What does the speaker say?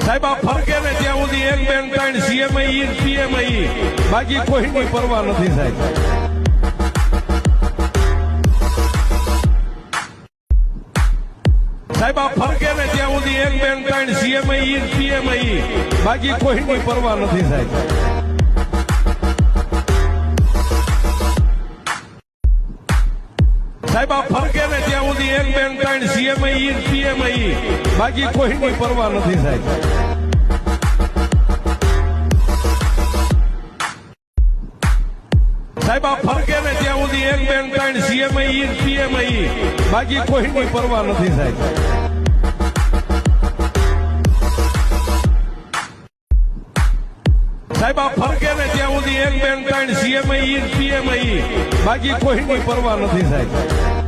સાહેબ આ ફરકે ને ત્યાં સુધી એક બેન ત્રણ CMI PMI બાકી કોઈની પરવા નથી સાહેબ સાહેબ આ ફરકે ને ત્યાં સુધી એક બેન ત્રણ CMI PMI બાકી કોઈની પરવા નથી સાહેબ સાહેબ આ ફરકે ને ત્યાં સુધી એક બેન ત્રણ CMI PMI બાકી કોઈની પરવા નથી સાહેબ સાહેબ આ ફરકે ને ત્યાં સુધી એક બેન ત્રણ CMI PMI બાકી કોઈની પરવા નથી સાહેબ સાહેબ આ ફરકે ને ત્યાં સુધી એક બેન ત્રણ CMI PMI બાકી કોઈની પરવા નથી સાહેબ